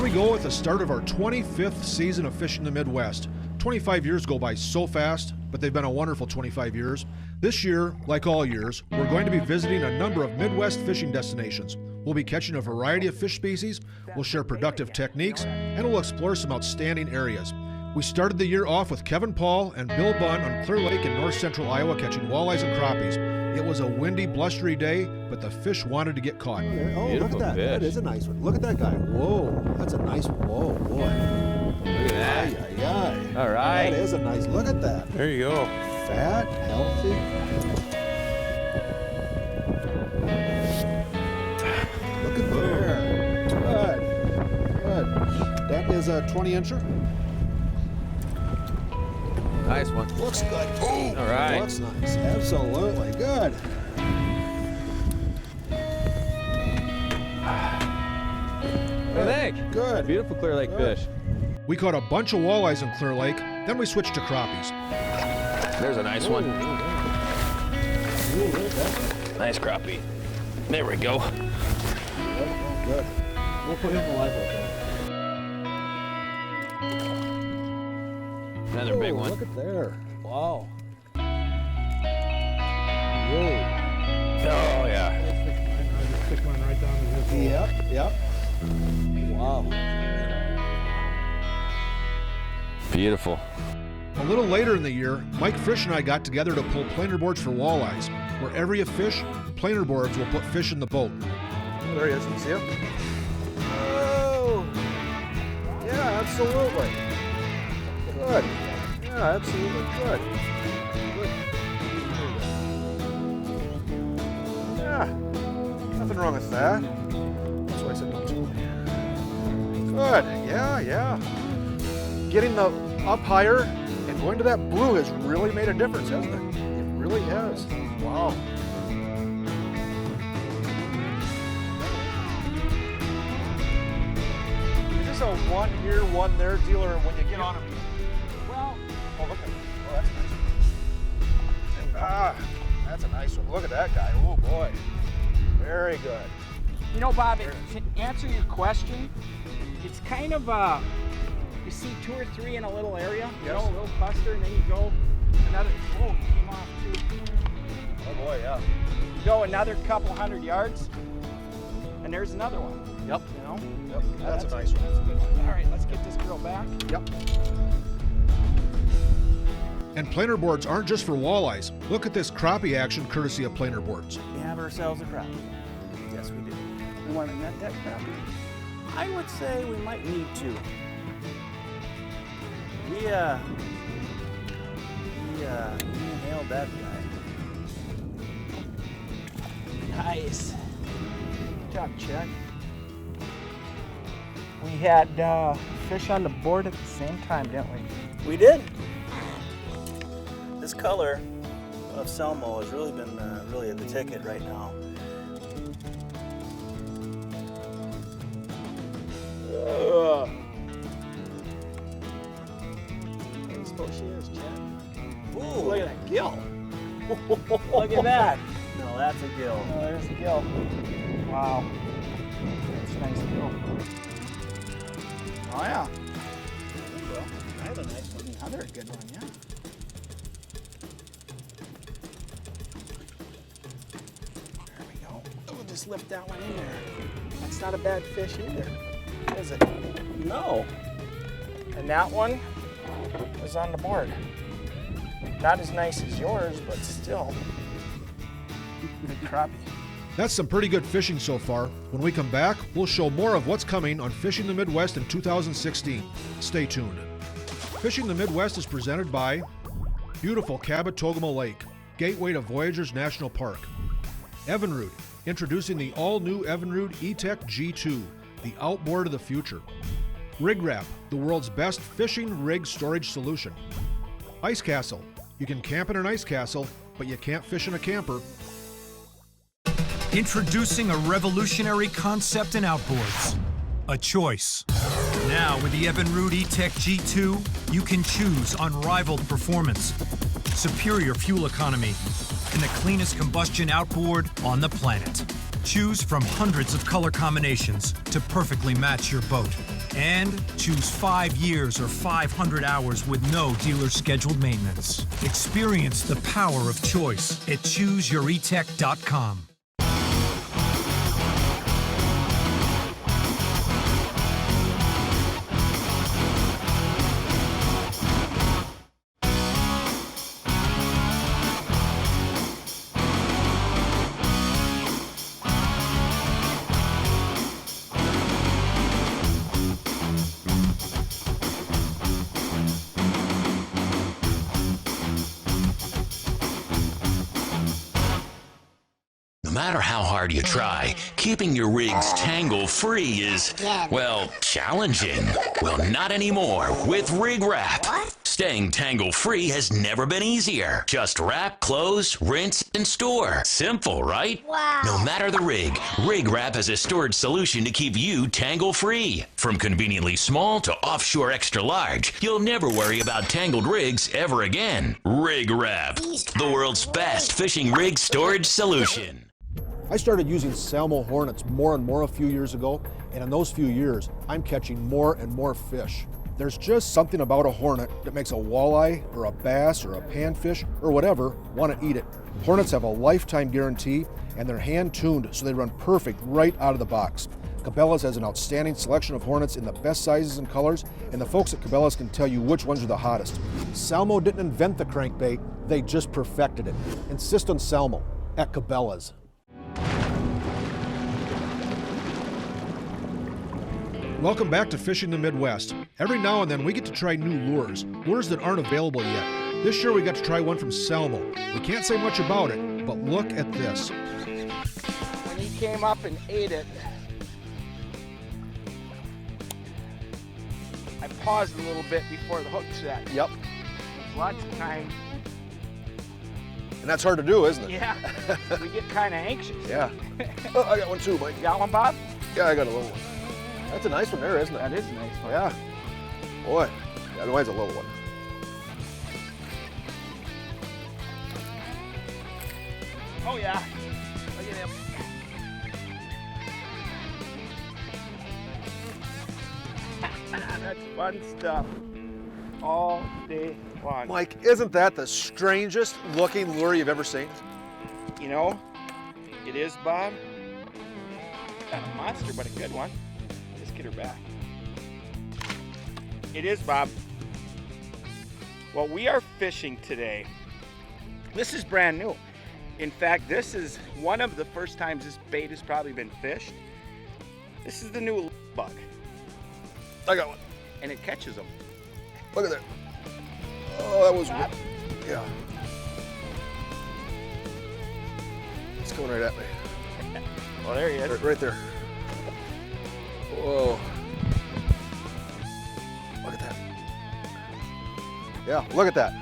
we go at the start of our 25th season of Fishing the Midwest. 25 years go by so fast, but they've been a wonderful 25 years. This year, like all years, we're going to be visiting a number of Midwest fishing destinations. We'll be catching a variety of fish species, we'll share productive techniques, and we'll explore some outstanding areas. We started the year off with Kevin Paul and Bill Bunn on Clear Lake in north central Iowa catching walleyes and crappies. It was a windy, blustery day, but the fish wanted to get caught. Oh, look at that. Fish. That is a nice one. Look at that guy. Whoa, that's a nice one. Whoa, boy. Look at that. Ay, ay, ay. All right. That is a nice, look at that. There you go. Fat, healthy. Look at there. Good. Good. That is a 20-incher. Nice one. Looks good. Oh, all right. Looks nice. Absolutely good. What do you think? Good. Beautiful Clear Lake fish. We caught a bunch of walleyes in Clear Lake, then we switched to crappies. There's a nice one. Ooh, Nice crappie. There we go. good. We'll put him in the live well. Another big one. Look at there. Wow. Whoa. Oh, yeah. Stick one right down to his Yep. Wow. Beautiful. A little later in the year, Mike Frisch and I got together to pull planer boards for walleyes. Wherever you fish, planer boards will put fish in the boat. There he is. You see him? Oh. Yeah, absolutely. Good. Yeah, absolutely good. Good. Yeah. Nothing wrong with that. That's why I said don't tell me. Good. Yeah. Getting the up higher and going to that blue has really made a difference, hasn't it? It really has. Wow. Is this a one here, one there deal, or when you get on them? Well, oh, look at oh, that's nice. Ah, that's a nice one. Look at that guy. Oh, boy. Very good. You know, Bob, to answer your question, it's kind of you see 2 or 3 in a little area, you know, a little cluster, and then you go another, oh, he came off too. Oh, boy, yeah. You go another couple 100 yards, and there's another one. Yep. You know? Yep. That's a nice one. That's a good one. All right, let's get this girl back. Yep. And planer boards aren't just for walleyes. Look at this crappie action courtesy of planer boards. We have ourselves a crappie. Yes, we do. We want to net that crappie? I would say we might need to. We inhaled that guy. Nice. Good job, Chuck. We had fish on the board at the same time, didn't we? We did. This color of Selmo has really been really the ticket right now. What do you suppose she is, Chad? Ooh, Look at that gill. Look at that. No, that's a gill. Oh, there's a gill. Wow. That's a nice gill. Oh, yeah. Well, I have a nice one. Another good one, yeah. There we go. We'll just lift that one in there. That's not a bad fish either, is it? No. And that one was on the board. Not as nice as yours, but still. Good crappie. That's some pretty good fishing so far. When we come back, we'll show more of what's coming on Fishing the Midwest in 2016. Stay tuned. Fishing the Midwest is presented by beautiful Cabot Togama Lake, gateway to Voyageurs National Park. Evinrude, introducing the all-new Evinrude E-Tech G2, the outboard of the future. Rig Wrap, the world's best fishing rig storage solution. Ice Castle, you can camp in an ice castle, but you can't fish in a camper. Introducing a revolutionary concept in outboards. A choice. Now with the Evinrude E-Tech G2, you can choose unrivaled performance, superior fuel economy, and the cleanest combustion outboard on the planet. Choose from hundreds of color combinations to perfectly match your boat. And choose 5 years or 500 hours with no dealer scheduled maintenance. Experience the power of choice at ChooseYourETech.com. No matter how hard you try, keeping your rigs tangle-free is, well, challenging. Well, not anymore with Rig Wrap. Staying tangle-free has never been easier. Just wrap, close, rinse, and store. Simple, right? Wow. No matter the rig, Rig Wrap has a storage solution to keep you tangle-free. From conveniently small to offshore extra large, you'll never worry about tangled rigs ever again. Rig Wrap, the world's best fishing rig storage solution. I started using Salmo Hornets more and more a few years ago, and in those few years, I'm catching more and more fish. There's just something about a Hornet that makes a walleye or a bass or a panfish or whatever want to eat it. Hornets have a lifetime guarantee, and they're hand-tuned so they run perfect right out of the box. Cabela's has an outstanding selection of Hornets in the best sizes and colors, and the folks at Cabela's can tell you which ones are the hottest. Salmo didn't invent the crankbait, they just perfected it. Insist on Salmo at Cabela's. Welcome back to Fishing the Midwest. Every now and then we get to try new lures that aren't available yet. This year we got to try one from Salmo. We can't say much about it, but look at this. When he came up and ate it, I paused a little bit before the hook set. Yep. Lots of time. And that's hard to do, isn't it? Yeah. We get kind of anxious. Yeah. Oh, I got one too, Mike. You got one, Bob? Yeah, I got a little one. That's a nice one there, isn't it? That is a nice one. Yeah. Boy. Yeah, otherwise a little one. Oh yeah. Look at him. That's fun stuff. All day long. Mike, isn't that the strangest looking lure you've ever seen? You know, it is, Bob. Not a monster, but a good one. Just get her back. It is, Bob. Well, we are fishing today. This is brand new. In fact, this is one of the first times this bait has probably been fished. This is the new bug, I got one. and it catches them. Look at that. Oh, that was, yeah. It's coming right at me. Oh, there he is. Right there. Whoa. Look at that. Yeah, look at that.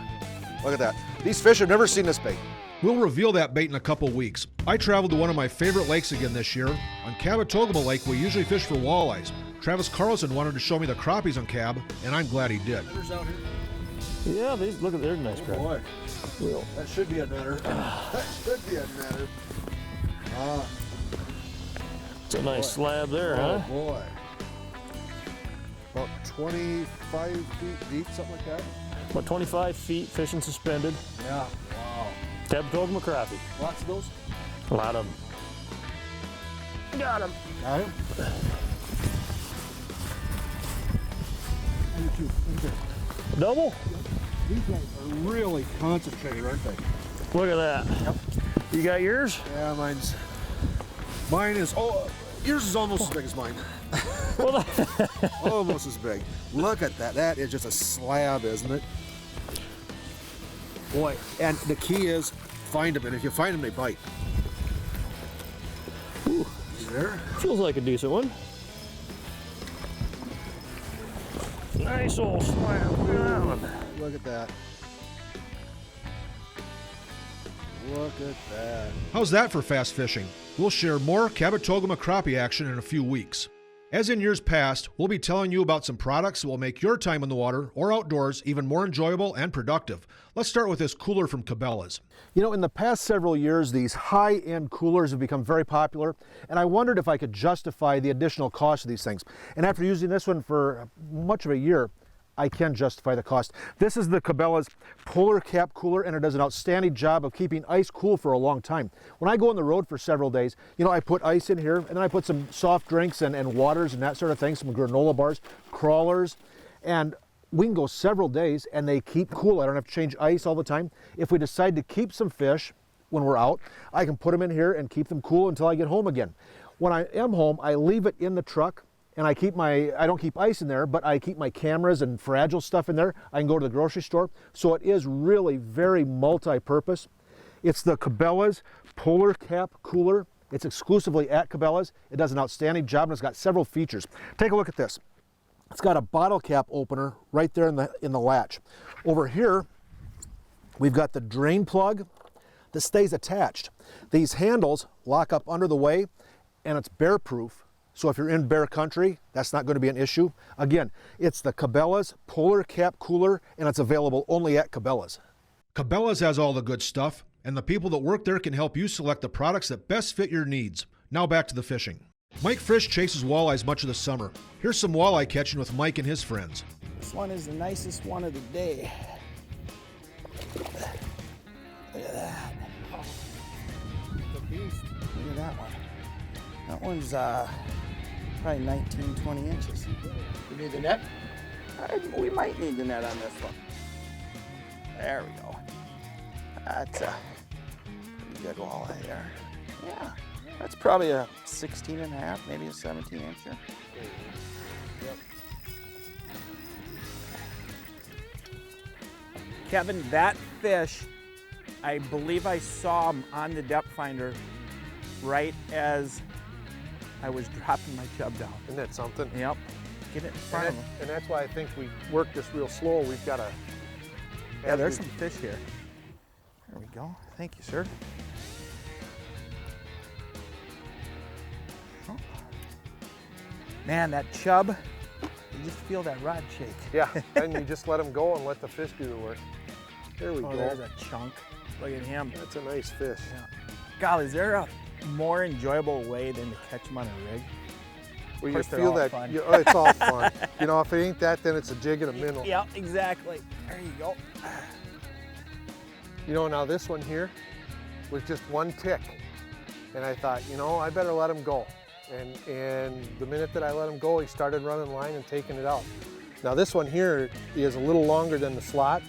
Look at that. These fish have never seen this bait. We'll reveal that bait in a couple weeks. I traveled to one of my favorite lakes again this year. On Cabotogama Lake, we usually fish for walleyes. Travis Carlson wanted to show me the crappies on Cab, and I'm glad he did. Yeah, these look at their nice crap. Boy, that should be a nutter. That should be a nutter. It's a nice slab there, huh? Boy. About 25 feet deep, something like that. About 25 feet, fishing suspended. Yeah. Wow. Cabotogama crappie. Lots of those? A lot of them. Got him. Got him? You too. Double? These guys are really concentrated, aren't they? Look at that. Yep. You got yours? Yeah, mine is, oh, yours is almost as big as mine. Well, Almost as big. Look at that. That is just a slab, isn't it? Boy, and the key is find them, and if you find them, they bite. Ooh. There. Feels like a decent one. Nice old slab. Look at that one. Look at that. Look at that. How's that for fast fishing? We'll share more Cabotogama crappie action in a few weeks. As in years past, we'll be telling you about some products that will make your time in the water or outdoors even more enjoyable and productive. Let's start with this cooler from Cabela's. You know, in the past several years, these high-end coolers have become very popular, and I wondered if I could justify the additional cost of these things. And after using this one for much of a year, I can justify the cost. This is the Cabela's Polar Cap Cooler, and it does an outstanding job of keeping ice cool for a long time. When I go on the road for several days, you know, I put ice in here, and then I put some soft drinks and waters and that sort of thing, some granola bars, crawlers, and we can go several days and they keep cool. I don't have to change ice all the time. If we decide to keep some fish when we're out, I can put them in here and keep them cool until I get home again. When I am home, I leave it in the truck, and I don't keep ice in there, but I keep my cameras and fragile stuff in there. I can go to the grocery store. So it is really very multi-purpose. It's the Cabela's Polar Cap Cooler. It's exclusively at Cabela's. It does an outstanding job, and it's got several features. Take a look at this. It's got a bottle cap opener right there in the latch. Over here, we've got the drain plug that stays attached. These handles lock up under the way, and it's bear proof. So if you're in bear country, that's not going to be an issue. Again, it's the Cabela's Polar Cap Cooler, and it's available only at Cabela's. Cabela's has all the good stuff, and the people that work there can help you select the products that best fit your needs. Now back to the fishing. Mike Frisch chases walleyes much of the summer. Here's some walleye catching with Mike and his friends. This one is the nicest one of the day. Look at that. Oh, the beast. Look at that one. That one's probably 19, 20 inches. You need the net? We might need the net on this one. There we go. That's a pretty good walleye there. Yeah, that's probably a 16 and a half, maybe a 17 incher. Yep. Kevin, that fish, I believe I saw him on the depth finder right as I was dropping my chub down. Isn't that something? Yep. Get it in front of him. And that's why I think we work this real slow. We've got to... Yeah, there's some fish here. There we go. Thank you, sir. Oh. Man, that chub, you just feel that rod shake. Yeah, and you just let them go and let the fish do the work. There we go. There's a chunk. Look at him. That's a nice fish. Yeah. God, is there a more enjoyable way than to catch them on a rig? Well, you feel that, it's all fun. You know, if it ain't that, then it's a jig and a minnow. Yeah, exactly. There you go. You know, now this one here was just one tick. And I thought, you know, I better let him go. And the minute that I let him go, he started running line and taking it out. Now this one here is a little longer than the slot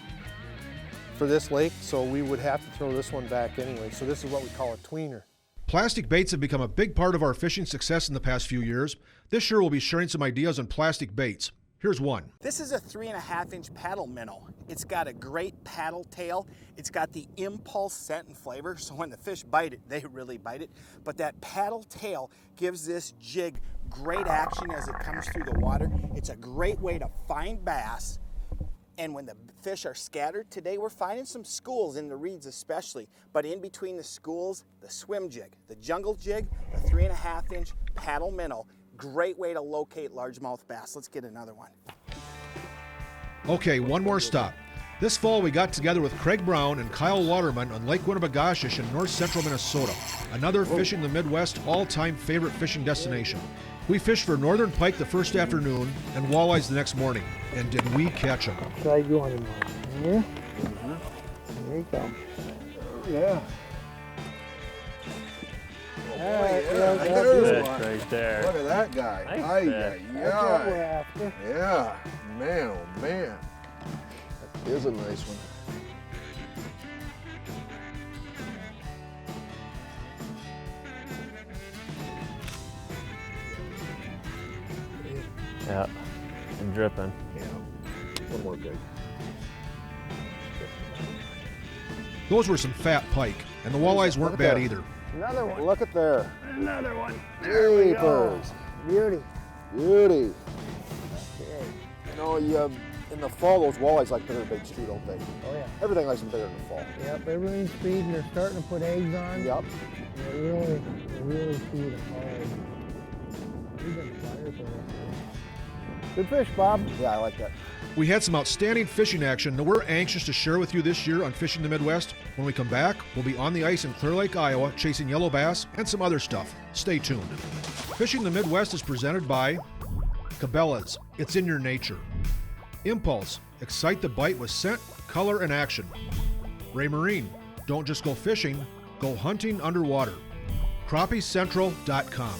for this lake, so we would have to throw this one back anyway. So this is what we call a tweener. Plastic baits have become a big part of our fishing success in the past few years. This year we'll be sharing some ideas on plastic baits. Here's one. This is a 3.5-inch paddle minnow. It's got a great paddle tail. It's got the impulse scent and flavor, so when the fish bite it, they really bite it. But that paddle tail gives this jig great action as it comes through the water. It's a great way to find bass. And when the fish are scattered, today we're finding some schools in the reeds especially, but in between the schools, the swim jig, the jungle jig, the 3.5-inch paddle minnow, great way to locate largemouth bass. Let's get another one. Okay, one more stop. This fall we got together with Craig Brown and Kyle Waterman on Lake Winnipegashish in north central Minnesota, another Fishing the Midwest all-time favorite fishing destination. We fished for northern pike the first afternoon and walleyes the next morning. And did we catch them? Try going in there. There you go. Yeah. There's one right there. Look at that guy. Nice That's what we're after. Yeah, man, oh man. That is a nice one. Yeah, I'm dripping. Yeah, one more big. Those were some fat pike, and the walleyes weren't bad either. Another one. Look at there. Another one. There we go. Beauty. Beauty. Okay. You know, in the fall, those walleyes like bigger baits too, don't they? Oh yeah. Everything likes them bigger in the fall. Yep, everything's feeding. They're starting to put eggs on. Yep. They're really feeding hard. We've been fired Good fish, Bob. Yeah, I like that. We had some outstanding fishing action that we're anxious to share with you this year on Fishing the Midwest. When we come back, we'll be on the ice in Clear Lake, Iowa, chasing yellow bass and some other stuff. Stay tuned. Fishing the Midwest is presented by Cabela's. It's in your nature. Impulse. Excite the bite with scent, color, and action. Ray Marine. Don't just go fishing, go hunting underwater. CrappieCentral.com.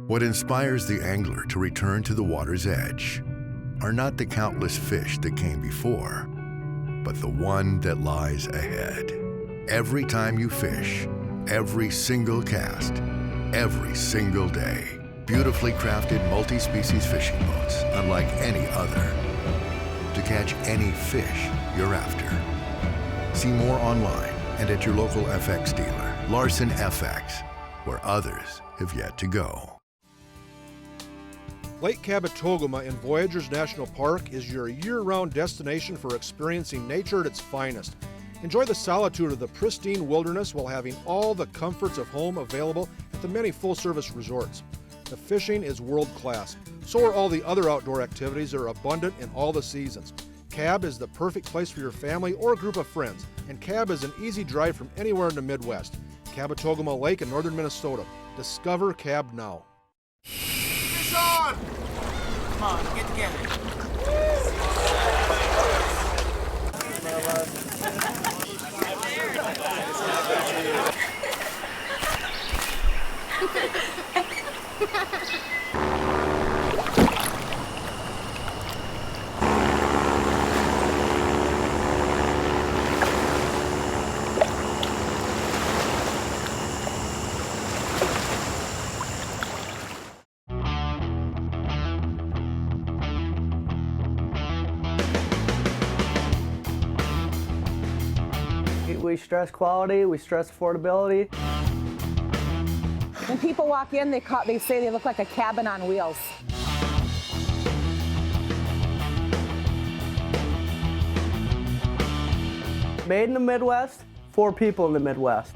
What inspires the angler to return to the water's edge are not the countless fish that came before, but the one that lies ahead. Every time you fish, every single cast, every single day. Beautifully crafted multi-species fishing boats unlike any other to catch any fish you're after. See more online and at your local FX dealer. Larson FX, where others have yet to go. Lake Kabetogama in Voyageurs National Park is your year-round destination for experiencing nature at its finest. Enjoy the solitude of the pristine wilderness while having all the comforts of home available at the many full-service resorts. The fishing is world-class. So are all the other outdoor activities that are abundant in all the seasons. Cab is the perfect place for your family or group of friends, and Cab is an easy drive from anywhere in the Midwest. Kabetogama Lake in northern Minnesota. Discover Cab now. Fish on! Come on, get together. We stress quality, we stress affordability. When people walk in, they say they look like a cabin on wheels. Made in the Midwest, for people in the Midwest.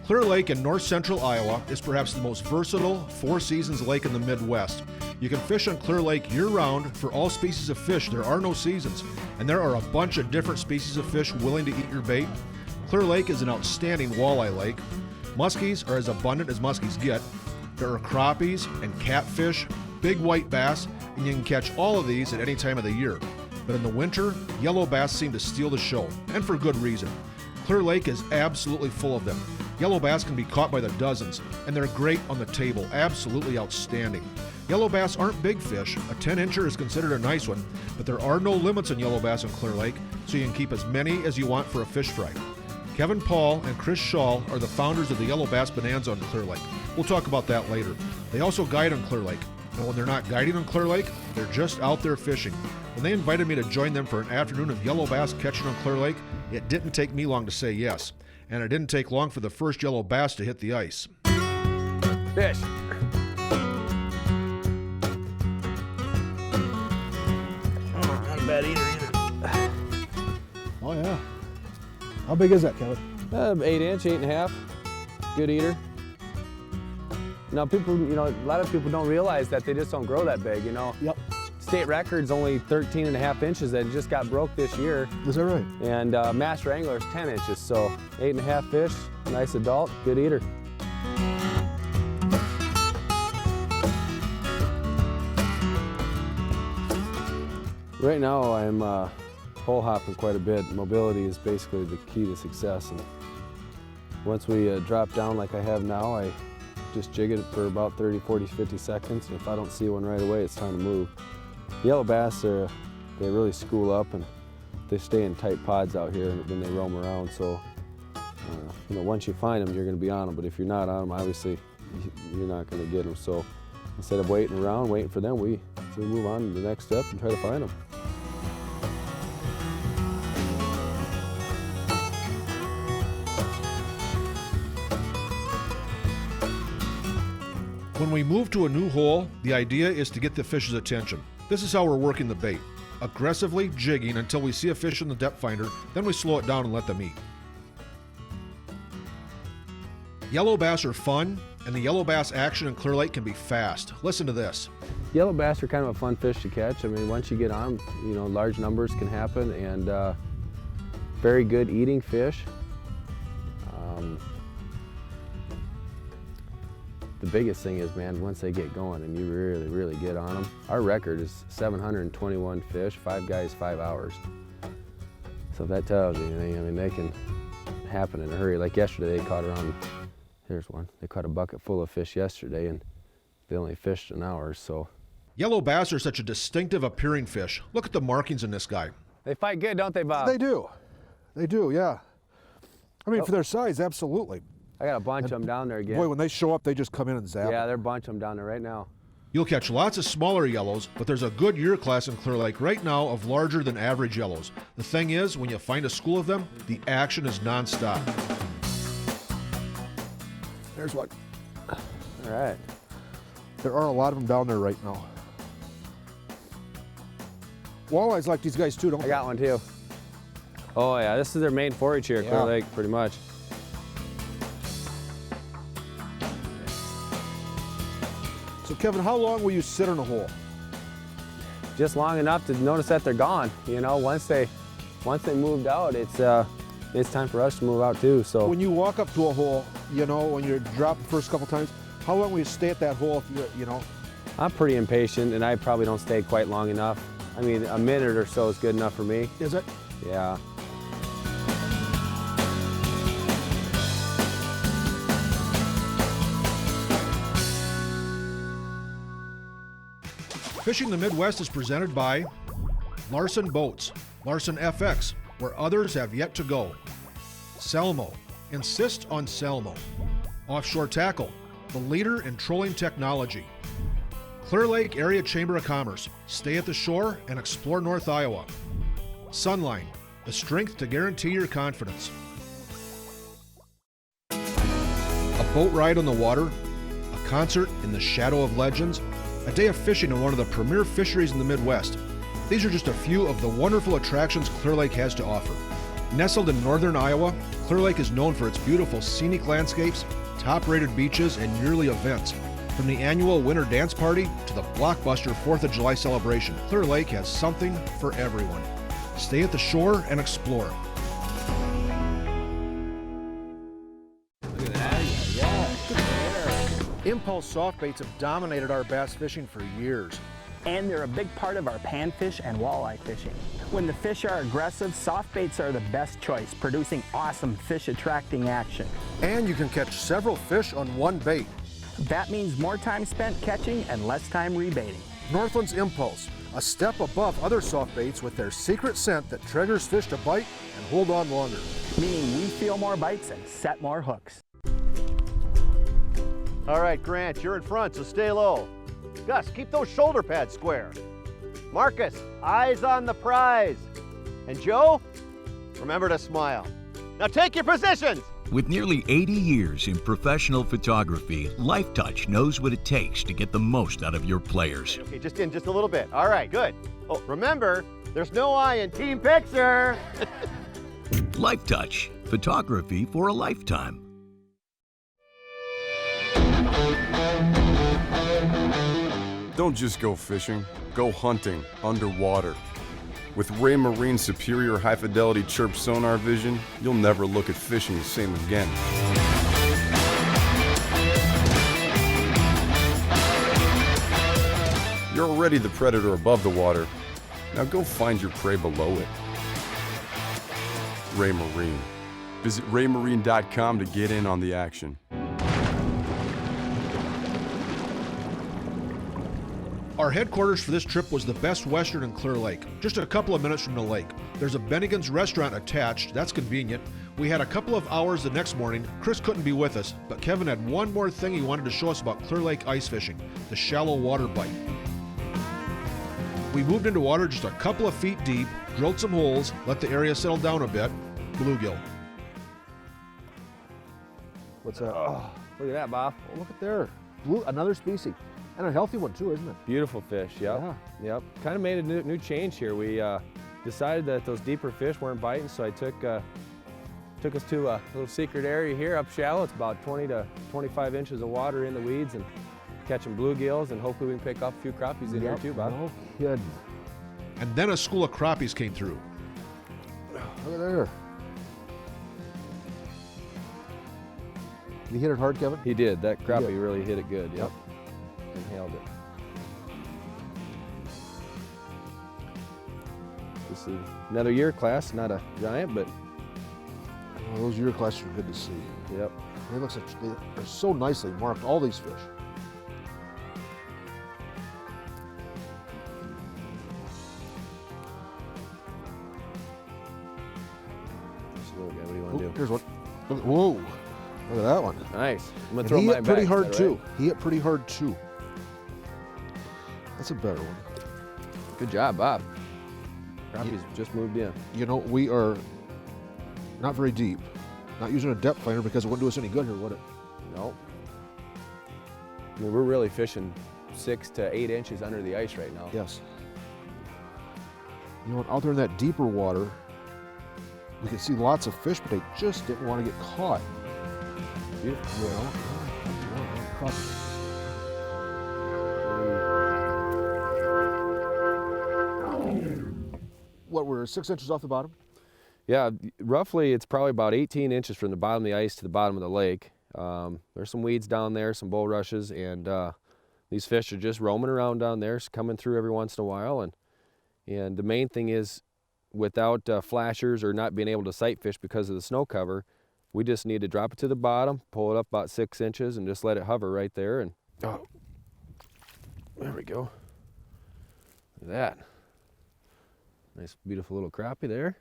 Clear Lake in north central Iowa is perhaps the most versatile four-seasons lake in the Midwest. You can fish on Clear Lake year-round for all species of fish. There are no seasons, and there are a bunch of different species of fish willing to eat your bait. Clear Lake is an outstanding walleye lake. Muskies are as abundant as muskies get. There are crappies and catfish, big white bass, and you can catch all of these at any time of the year. But in the winter, yellow bass seem to steal the show, and for good reason. Clear Lake is absolutely full of them. Yellow bass can be caught by the dozens, and they're great on the table, absolutely outstanding. Yellow bass aren't big fish. A 10-incher is considered a nice one, but there are no limits on yellow bass in Clear Lake, so you can keep as many as you want for a fish fry. Kevin Paul and Chris Schall are the founders of the Yellow Bass Bonanza on Clear Lake. We'll talk about that later. They also guide on Clear Lake, and when they're not guiding on Clear Lake, they're just out there fishing. When they invited me to join them for an afternoon of yellow bass catching on Clear Lake, it didn't take me long to say yes. And it didn't take long for the first yellow bass to hit the ice. Fish. Not a bad eater either. Oh, yeah. How big is that, Kevin? 8 inch, 8.5. Good eater. Now, people, a lot of people don't realize that they just don't grow that big, Yep. State record's only 13.5 inches that just got broke this year. Is that right? And master angler is 10 inches, so 8.5 fish, nice adult, good eater. Right now I'm hole hopping quite a bit. Mobility is basically the key to success. And once we drop down like I have now, I just jig it for about 30, 40, 50 seconds. And if I don't see one right away, it's time to move. Yellow bass, they really school up and they stay in tight pods out here when they roam around. So, once you find them, you're going to be on them. But if you're not on them, obviously, you're not going to get them. So instead of waiting around, waiting for them, we move on to the next step and try to find them. When we move to a new hole, the idea is to get the fish's attention. This is how we're working the bait. aggressively jigging until we see a fish in the depth finder, then we slow it down and let them eat. Yellow bass are fun, and the yellow bass action in Clear Lake can be fast. Listen to this. Yellow bass are kind of a fun fish to catch. I mean, once you get on them, you know, large numbers can happen, and very good eating fish. The biggest thing is, man, once they get going and you really get on them. Our record is 721 fish, 5 guys, 5 hours. So if that tells you anything, I mean, they can happen in a hurry. Like yesterday, they caught around, here's one. They caught a bucket full of fish yesterday, and they only fished an hour, so. Yellow bass are such a distinctive appearing fish. Look at the markings in this guy. They fight good, don't they, Bob? They do. They do, yeah. I mean, for their size, absolutely. I got a bunch of them down there again. Boy, when they show up, they just come in and zap. Yeah, there's a bunch of them down there right now. You'll catch lots of smaller yellows, but there's a good year class in Clear Lake right now of larger than average yellows. The thing is, when you find a school of them, the action is nonstop. There's one. All right. There are a lot of them down there right now. Walleyes like these guys too, don't they? I got one too. Oh yeah, this is their main forage here at Clear Lake, pretty much. So Kevin, how long will you sit in a hole? Just long enough to notice that they're gone. You know, once they moved out, it's time for us to move out too. So when you walk up to a hole, you know, when you're dropped the first couple times, how long will you stay at that hole if you know? I'm pretty impatient, and I probably don't stay quite long enough. I mean, a minute or so is good enough for me. Is it? Yeah. Fishing the Midwest is presented by Larson Boats, Larson FX, where others have yet to go. Selmo, insist on Selmo. Offshore Tackle, the leader in trolling technology. Clear Lake Area Chamber of Commerce, stay at the shore and explore North Iowa. Sunline, the strength to guarantee your confidence. A boat ride on the water, a concert in the shadow of legends, a day of fishing in one of the premier fisheries in the Midwest. These are just a few of the wonderful attractions Clear Lake has to offer. Nestled in northern Iowa, Clear Lake is known for its beautiful scenic landscapes, top-rated beaches, and yearly events. From the annual Winter Dance Party to the blockbuster 4th of July celebration, Clear Lake has something for everyone. Stay at the shore and explore. Impulse soft baits have dominated our bass fishing for years. And they're a big part of our panfish and walleye fishing. When the fish are aggressive, soft baits are the best choice, producing awesome fish-attracting action. And you can catch several fish on one bait. That means more time spent catching and less time rebaiting. Northland's Impulse, a step above other soft baits with their secret scent that triggers fish to bite and hold on longer. Meaning we feel more bites and set more hooks. All right, Grant, you're in front, so stay low. Gus, keep those shoulder pads square. Marcus, eyes on the prize. And Joe, remember to smile. Now take your positions. With nearly 80 years in professional photography, LifeTouch knows what it takes to get the most out of your players. Okay, just a little bit. All right, good. Oh, remember, there's no I in team picture. LifeTouch, photography for a lifetime. Don't just go fishing, go hunting underwater. With Ray Marine's superior high-fidelity chirp sonar vision, you'll never look at fishing the same again. You're already the predator above the water. Now go find your prey below it. Ray Marine. Visit raymarine.com to get in on the action. Our headquarters for this trip was the Best Western in Clear Lake, just a couple of minutes from the lake. There's a Bennigan's restaurant attached, that's convenient. We had a couple of hours the next morning. Chris couldn't be with us, but Kevin had one more thing he wanted to show us about Clear Lake ice fishing, the shallow water bite. We moved into water just a couple of feet deep, drilled some holes, let the area settle down a bit. Bluegill. What's that? Oh, look at that, Bob. Oh, look at there. Another species. And a healthy one too, isn't it? Beautiful fish, yep. Yeah. Yep. Kind of made a new change here. We decided that those deeper fish weren't biting, so I took us to a little secret area here up shallow. It's about 20 to 25 inches of water in the weeds and catching bluegills, and hopefully we can pick up a few crappies in here too, Bob. No kidding. And then a school of crappies came through. Look at there. Did he hit it hard, Kevin? He did. That crappie really hit it good, yep. Inhaled it. This is another year class, not a giant, but those year classes are good to see. Yep. They look they're so nicely marked, all these fish. What do you want to do? Here's one. Whoa. Look at that one. Nice. I'm gonna And throw he my hit pretty back, hard is that too. right? He hit pretty hard too. That's a better one. Good job, Bob. Crappie's just moved in. You know, we are not very deep. Not using a depth finder because it wouldn't do us any good here, would it? Nope. I mean, we're really fishing 6 to 8 inches under the ice right now. Yes. You know, out there in that deeper water, we could see lots of fish, but they just didn't want to get caught. Beautiful. You know? What, we're 6 inches off the bottom? Yeah, roughly it's probably about 18 inches from the bottom of the ice to the bottom of the lake. There's some weeds down there, some bulrushes, and these fish are just roaming around down there, coming through every once in a while. And the main thing is, without flashers or not being able to sight fish because of the snow cover, we just need to drop it to the bottom, pull it up about 6 inches, and just let it hover right there. And oh, there we go. Look at that. Nice, beautiful little crappie there.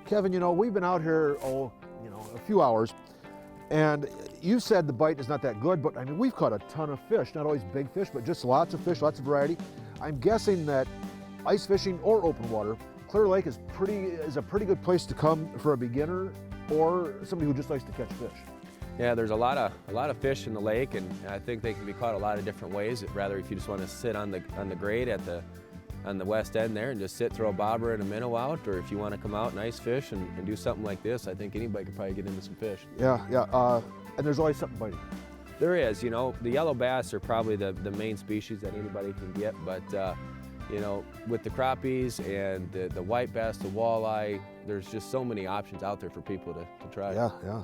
Kevin, you know, we've been out here, a few hours, and you said the bite is not that good, but I mean, we've caught a ton of fish, not always big fish, but just lots of fish, lots of variety. I'm guessing that ice fishing or open water, Clear Lake is a pretty good place to come for a beginner or somebody who just likes to catch fish. Yeah, there's a lot of fish in the lake, and I think they can be caught a lot of different ways. Rather, if you just want to sit on the grade on the west end there and just sit, throw a bobber and a minnow out, or if you want to come out and ice fish and do something like this, I think anybody could probably get into some fish. Yeah, and there's always something biting. There is, you know, the yellow bass are probably the main species that anybody can get, but you know, with the crappies and the white bass, the walleye, there's just so many options out there for people to try. Yeah.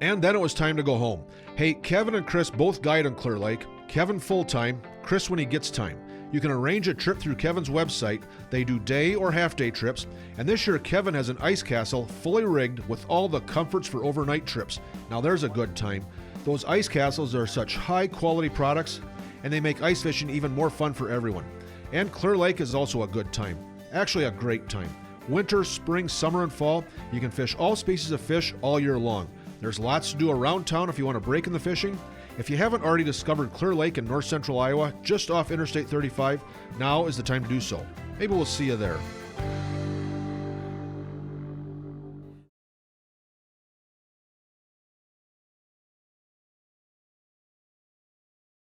And then it was time to go home. Hey, Kevin and Chris both guide on Clear Lake. Kevin full-time, Chris when he gets time. You can arrange a trip through Kevin's website. They do day or half-day trips. And this year, Kevin has an ice castle fully rigged with all the comforts for overnight trips. Now there's a good time. Those ice castles are such high-quality products, and they make ice fishing even more fun for everyone. And Clear Lake is also a good time. Actually, a great time. Winter, spring, summer, and fall, you can fish all species of fish all year long. There's lots to do around town if you want to break in the fishing. If you haven't already discovered Clear Lake in north central Iowa, just off Interstate 35, now is the time to do so. Maybe we'll see you there.